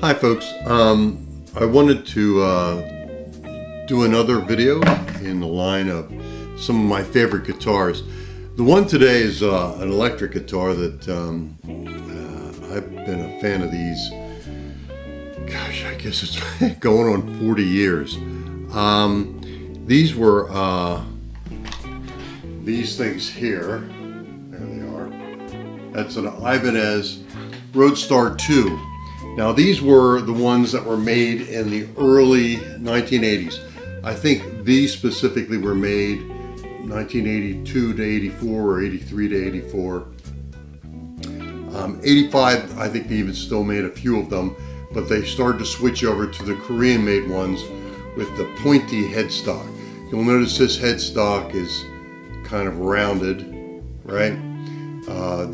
Hi folks, I wanted to do another video in the line of some of my favorite guitars. The one today is an electric guitar that I've been a fan of these, gosh, I guess it's going on 40 years. These were these things here, there they are. That's an Ibanez Roadstar II. Now these were the ones that were made in the early 1980s. I think these specifically were made 1982 to 84 or 83 to 84. 85, I think they even still made a few of them, but they started to switch over to the Korean made ones with the pointy headstock. You'll notice this headstock is kind of rounded, right?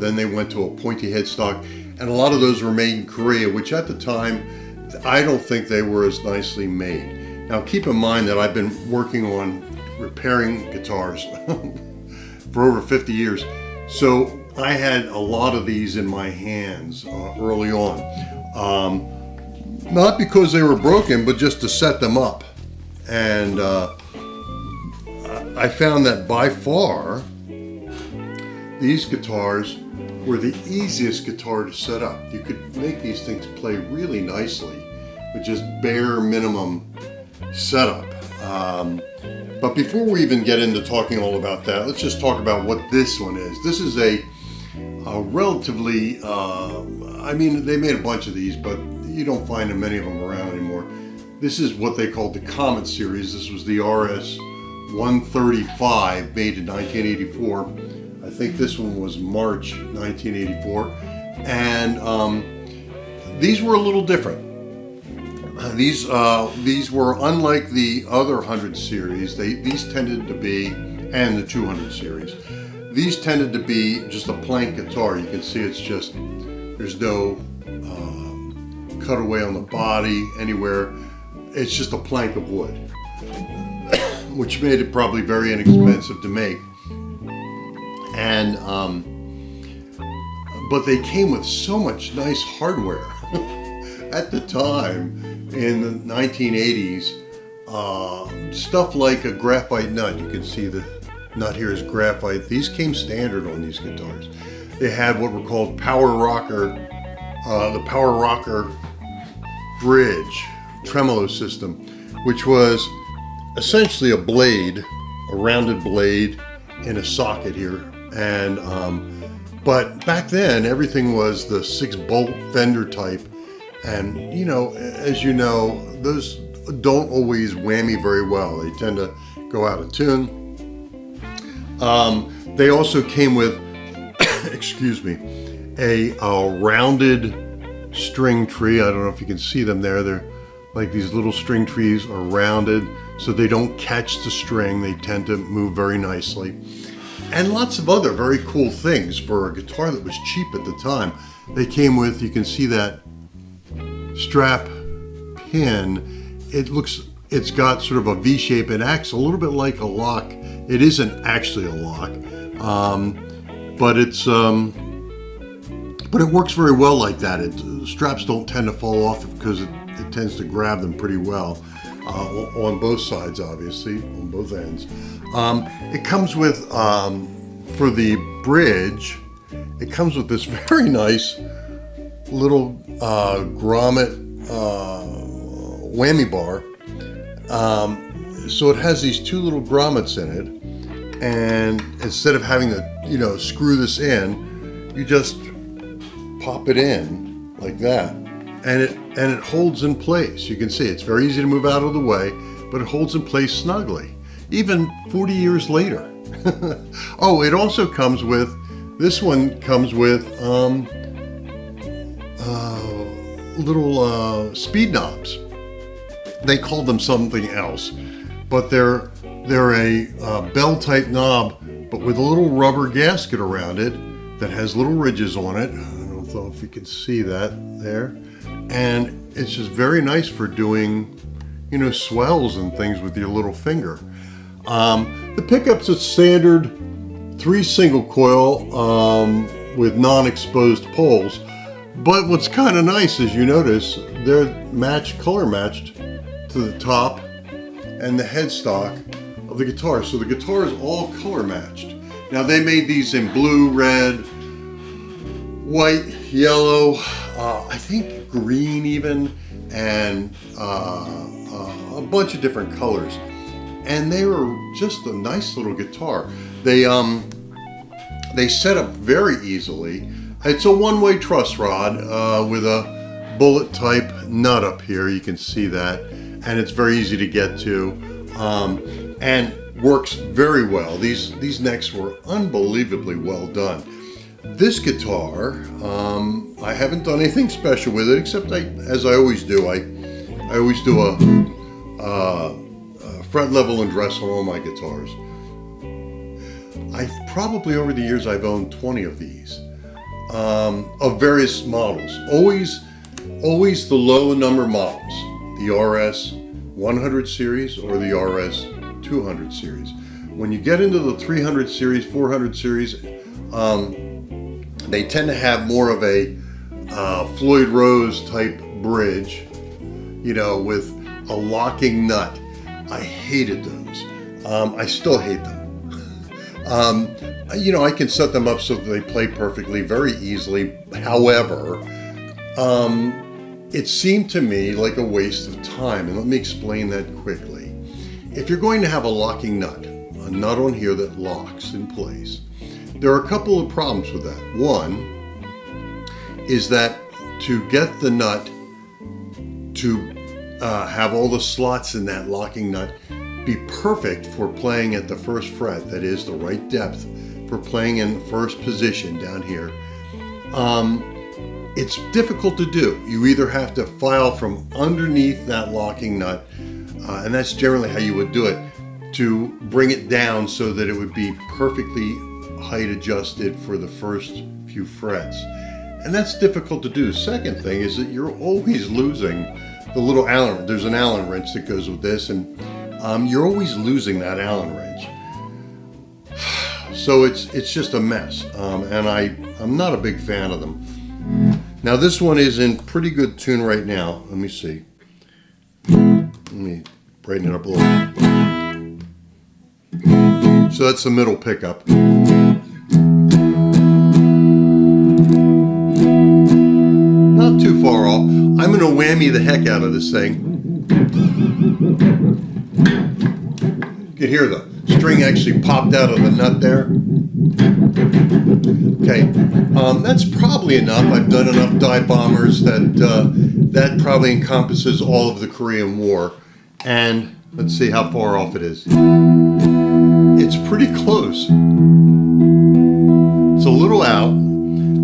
Then they went to a pointy headstock. And a lot of those were made in Korea, which at the time, I don't think they were as nicely made. Now keep in mind that I've been working on repairing guitars for over 50 years. So I had a lot of these in my hands early on. Not because they were broken, but just to set them up. And I found that by far, these guitars were the easiest guitar to set up. You could make these things play really nicely with just bare minimum setup. But before we even get into talking all about that, let's just talk about what this one is. This is a relatively, I mean, they made a bunch of these, but you don't find many of them around anymore. This is what they called the Comet series. This was the RS135, made in 1984. I think this one was March 1984, and these were a little different. These were unlike the other 100 series. These tended to be, and the 200 series, these tended to be just a plank guitar. You can see it's just, there's no cutaway on the body anywhere. It's just a plank of wood, which made it probably very inexpensive to make. And but they came with so much nice hardware. At the time, in the 1980s, stuff like a graphite nut. You can see the nut here is graphite. These came standard on these guitars. They had what were called power rocker, the power rocker bridge tremolo system, which was essentially a blade, a rounded blade in a socket here. And but back then everything was the 6-bolt fender type, and you know, as you know, those don't always whammy very well. They tend to go out of tune. They also came with excuse me, a rounded string tree. I don't know if you can see them there. They're like these little string trees are rounded so they don't catch the string. They tend to move very nicely. And lots of other very cool things for a guitar that was cheap at the time. They came with, you can see that strap pin. It's got sort of a V shape. It acts a little bit like a lock. It isn't actually a lock, but it works very well like that. Straps don't tend to fall off because it tends to grab them pretty well. On both sides, obviously, on both ends. It comes with, for the bridge, it comes with this very nice little grommet whammy bar. So it has these two little grommets in it, and instead of having to, you know, screw this in, you just pop it in like that. And it holds in place. You can see it's very easy to move out of the way, but it holds in place snugly, even 40 years later. Oh, it also comes with, this one comes with little speed knobs. They call them something else, but they're a bell type knob, but with a little rubber gasket around it that has little ridges on it. I don't know if you can see that there. And it's just very nice for doing, you know, swells and things with your little finger. The pickup's a standard 3 single coil with non-exposed poles. But what's kind of nice is you notice they're matched, color matched to the top and the headstock of the guitar. So the guitar is all color matched. Now they made these in blue, red, white, yellow, I think green even, and a bunch of different colors. And they were just a nice little guitar. They set up very easily. It's a one-way truss rod with a bullet type nut up here. You can see that, and it's very easy to get to, and works very well. These necks were unbelievably well done. This guitar, I haven't done anything special with it, except as I always do. I always do a fret level and dress on all my guitars. Probably over the years I've owned 20 of these, of various models. Always the low number models, the RS 100 series or the RS 200 series. When you get into the 300 series, 400 series, they tend to have more of a Floyd Rose type bridge, you know, with a locking nut. I hated those. I still hate them. You know, I can set them up so that they play perfectly, very easily. However, it seemed to me like a waste of time, and let me explain that quickly. If you're going to have a locking nut, a nut on here that locks in place, there are a couple of problems with that. One is that to get the nut to have all the slots in that locking nut be perfect for playing at the first fret, that is the right depth for playing in the first position down here, it's difficult to do. You either have to file from underneath that locking nut, and that's generally how you would do it, to bring it down so that it would be perfectly height adjusted for the first few frets. And that's difficult to do. Second thing is that you're always losing the little Allen. There's an Allen wrench that goes with this, and you're always losing that Allen wrench. So it's just a mess, and I'm not a big fan of them. Now this one is in pretty good tune right now. Let me see. Let me brighten it up a little. So that's the middle pickup. Not too far off. I'm going to whammy the heck out of this thing. You can hear the string actually popped out of the nut there. Okay, that's probably enough. I've done enough dive bombers that probably encompasses all of the Korean War. And let's see how far off it is. It's pretty close. It's a little out.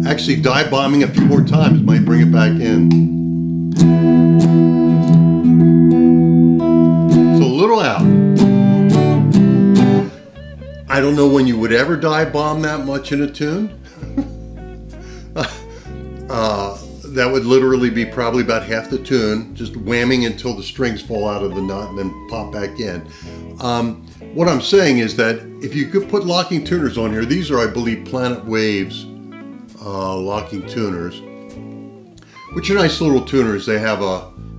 Actually, dive bombing a few more times might bring it back in. It's a little out. I don't know when you would ever dive bomb that much in a tune. That would literally be probably about half the tune, just whamming until the strings fall out of the nut and then pop back in. What I'm saying is that if you could put locking tuners on here, these are, I believe, Planet Waves locking tuners, which are nice little tuners. They have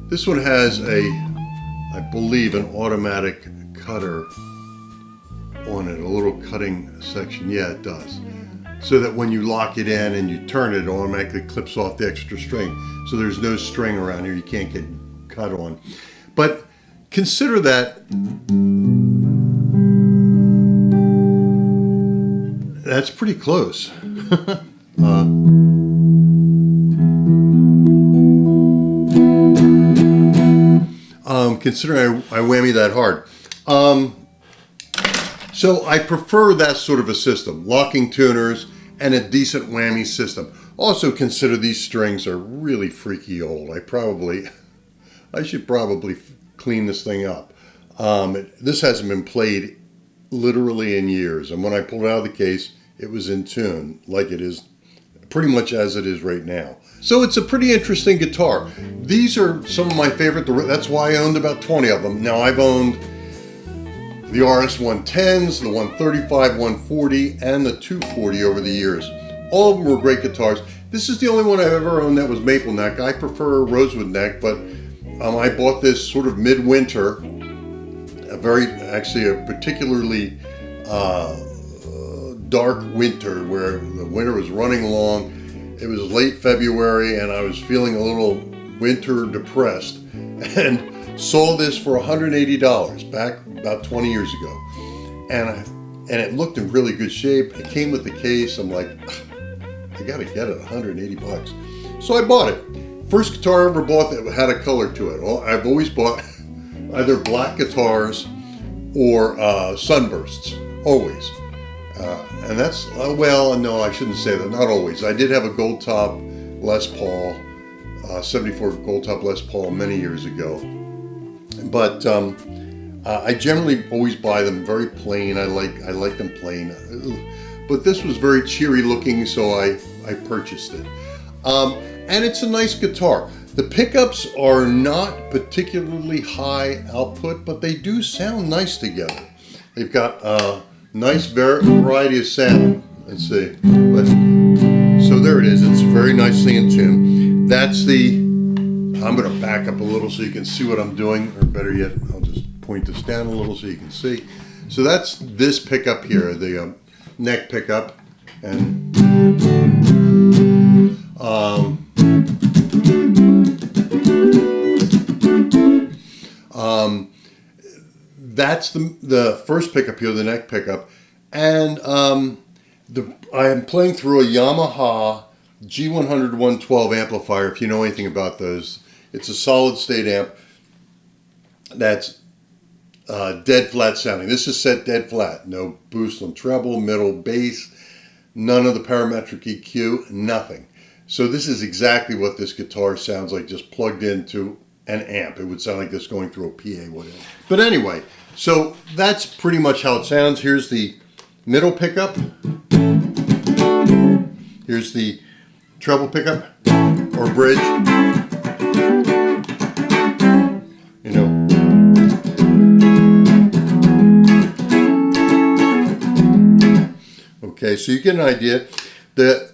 this one has I believe, an automatic cutter on it, a little cutting section. Yeah, it does. So that when you lock it in and you turn it, it automatically clips off the extra string. So there's no string around here you can't get cut on. But consider that that's pretty close. Considering I whammy that hard. So I prefer that sort of a system, locking tuners and a decent whammy system. Also consider these strings are really freaky old. I should probably clean this thing up. This hasn't been played literally in years, and when I pulled it out of the case, it was in tune, like it is, pretty much as it is right now. So it's a pretty interesting guitar. These are some of my favorite, that's why I owned about 20 of them. Now I've owned the RS110s, the 135, 140, and the 240 over the years. All of them were great guitars. This is the only one I've ever owned that was maple neck. I prefer rosewood neck, but I bought this sort of midwinter, actually a particularly dark winter where the winter was running long. It was late February and I was feeling a little winter depressed, and saw this for $180 back about 20 years ago. And it looked in really good shape. It came with the case. I'm like, I gotta get it, 180 bucks. So I bought it. First guitar I ever bought that had a color to it. I've always bought either black guitars or sunbursts, always. And that's, well, no, I shouldn't say that, not always. I did have a gold top Les Paul, 74 gold top Les Paul many years ago. But I generally always buy them very plain. I like them plain. But this was very cheery looking, so I purchased it. And it's a nice guitar. The pickups are not particularly high output, but they do sound nice together. They've got a nice variety of sound. Let's see. So there it is. It's very nicely in tune. That's the, I'm going to back up a little so you can see what I'm doing, or better yet, I'll just point this down a little so you can see. So that's this pickup here, the neck pickup, and that's the first pickup here, the neck pickup, and I am playing through a Yamaha G100 112 amplifier. If you know anything about those, it's a solid state amp that's dead flat sounding. This is set dead flat, no boost on treble, middle, bass, none of the parametric EQ, nothing. So this is exactly what this guitar sounds like, just plugged into an amp. It would sound like this going through a PA, whatever. But anyway, so that's pretty much how it sounds. Here's the middle pickup. Here's the treble pickup or bridge. You know. Okay, so you get an idea. The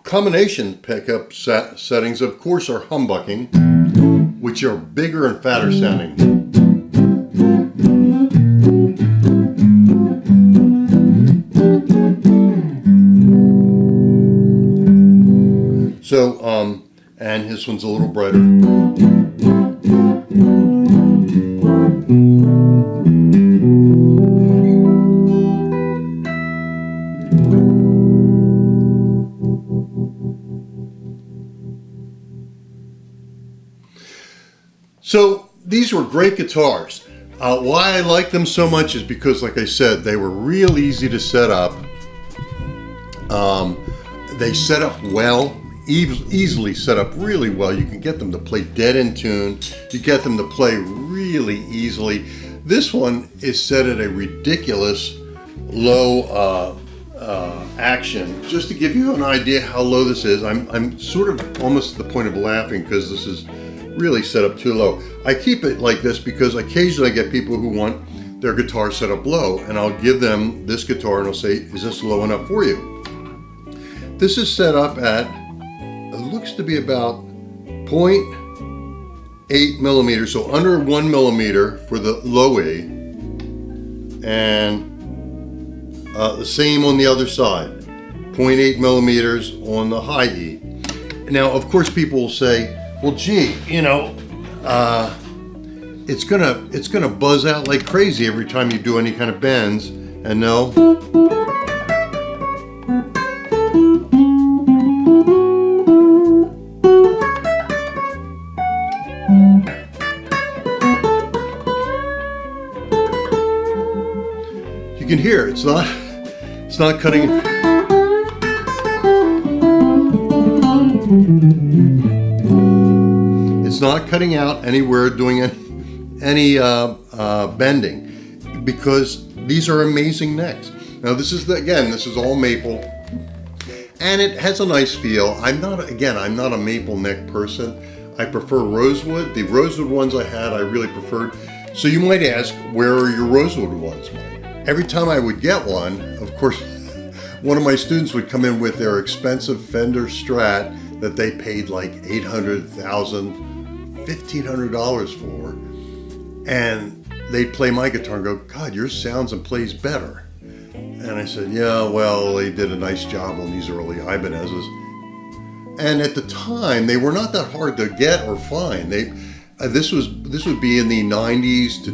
combination pickup settings, of course, are humbucking, which are bigger and fatter sounding. So, and this one's a little brighter. So these were great guitars. Why I like them so much is because, like I said, they were real easy to set up. They set up well, easily set up really well. You can get them to play dead in tune. You get them to play really easily. This one is set at a ridiculous low action. Just to give you an idea how low this is, I'm sort of almost at the point of laughing because this is really set up too low. I keep it like this because occasionally I get people who want their guitar set up low, and I'll give them this guitar and I'll say, is this low enough for you? This is set up at, it looks to be about 0.8 millimeters, so under 1 millimeter for the low E, and the same on the other side, 0.8 millimeters on the high E. Now, of course, people will say, well, gee, you know, it's gonna buzz out like crazy every time you do any kind of bends, and no. You can hear it's not cutting. It's not cutting out anywhere, doing any bending, because these are amazing necks. Now this is this is all maple, and it has a nice feel. I'm not a maple neck person. I prefer rosewood. The rosewood ones I had, I really preferred. So you might ask, where are your rosewood ones, Mike? Every time I would get one, of course, one of my students would come in with their expensive Fender Strat that they paid like $800, $1,000, $1,500 for, and they'd play my guitar and go, God, yours sounds and plays better. And I said, yeah, well, they did a nice job on these early Ibanez's. And at the time, they were not that hard to get or find. This would be in the 90s to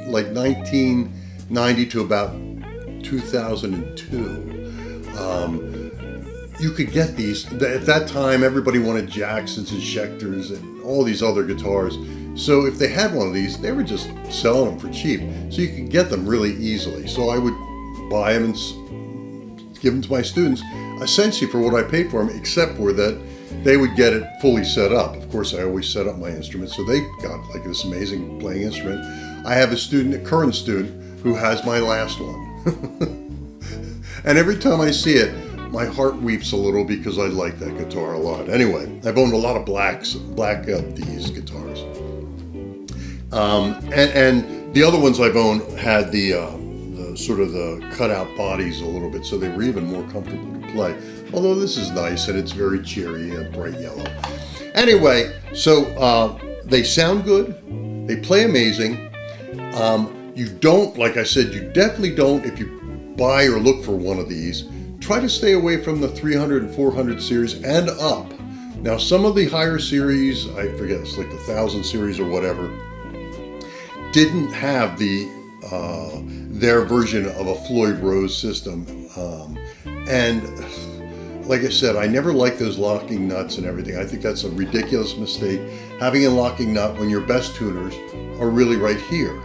1990 to about 2002. You could get these. At that time, everybody wanted Jacksons and Schecters and all these other guitars. So if they had one of these, they were just selling them for cheap. So you could get them really easily. So I would buy them and give them to my students, essentially for what I paid for them, except for that they would get it fully set up. Of course, I always set up my instrument, so they got like this amazing playing instrument. I have a current student, who has my last one. And every time I see it, my heart weeps a little because I like that guitar a lot. Anyway, I've owned a lot of black D's guitars. And the other ones I've owned had the sort of the cutout bodies a little bit, so they were even more comfortable to play. Although this is nice and it's very cheery and bright yellow. Anyway, so they sound good, they play amazing. You don't, like I said, you definitely don't, if you buy or look for one of these, try to stay away from the 300 and 400 series and up. Now, some of the higher series, I forget, it's like the 1000 series or whatever, didn't have their version of a Floyd Rose system. And like I said, I never liked those locking nuts and everything. I think that's a ridiculous mistake. Having a locking nut when your best tuners are really right here.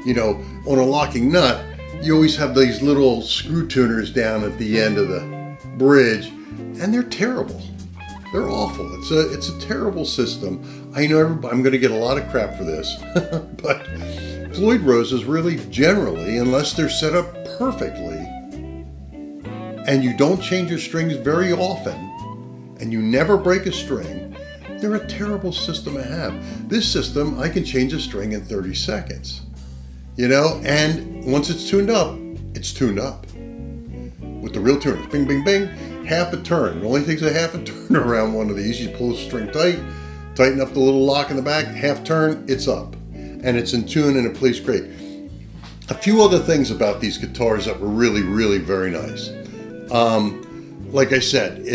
You know, on a locking nut, you always have these little screw tuners down at the end of the bridge, and they're terrible. They're awful. It's a terrible system. I know I'm going to get a lot of crap for this, but Floyd Roses really generally, unless they're set up perfectly, and you don't change your strings very often, and you never break a string, they're a terrible system to have. This system, I can change a string in 30 seconds. You know, and once it's tuned up, it's tuned up. With the real tuners, bing, bing, bing, half a turn. It only takes a half a turn around one of these. You pull the string tight, tighten up the little lock in the back, half turn, it's up. And it's in tune and it plays great. A few other things about these guitars that were really, really very nice. Like I said,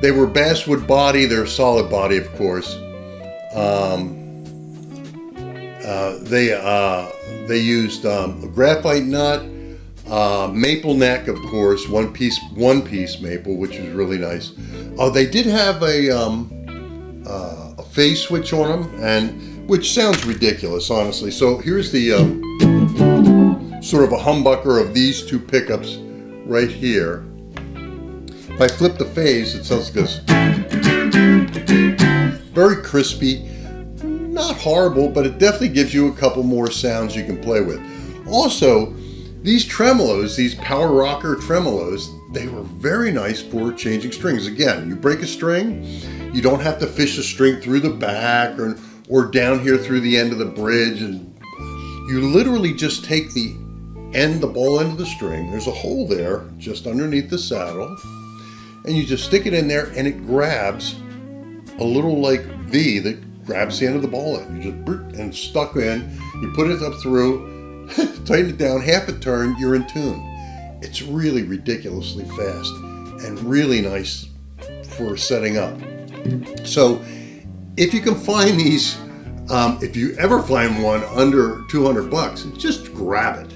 they were basswood body, they're solid body, of course. They used a graphite nut, maple neck, of course, one piece maple, which was really nice. They did have a phase switch on them, and which sounds ridiculous, honestly. So here's the sort of a humbucker of these two pickups right here. If I flip the phase, it sounds like this. Very crispy. Not horrible, but it definitely gives you a couple more sounds you can play with. Also, these tremolos, these power rocker tremolos, they were very nice for changing strings. Again, you break a string, you don't have to fish a string through the back or down here through the end of the bridge, and you literally just take the ball end of the string. There's a hole there just underneath the saddle, and you just stick it in there, and it grabs a little like V that grabs the end of the ball end. You just and stuck in. You put it up through, tighten it down, half a turn, you're in tune. It's really ridiculously fast and really nice for setting up. So if you can find these, if you ever find one under $200, just grab it.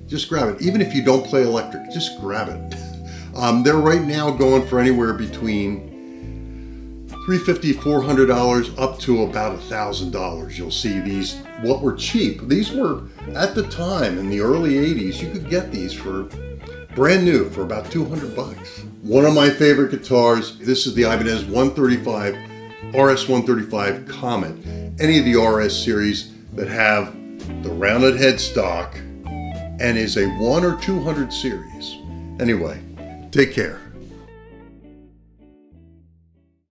Just grab it. Even if you don't play electric, just grab it. They're right now going for anywhere between $350, $400 up to about $1,000. You'll see these, what were cheap. These were, at the time, in the early 80s, you could get these for brand new for about $200. One of my favorite guitars, this is the Ibanez RS135 Comet. Any of the RS series that have the rounded headstock and is a 1 or 200 series. Anyway, take care.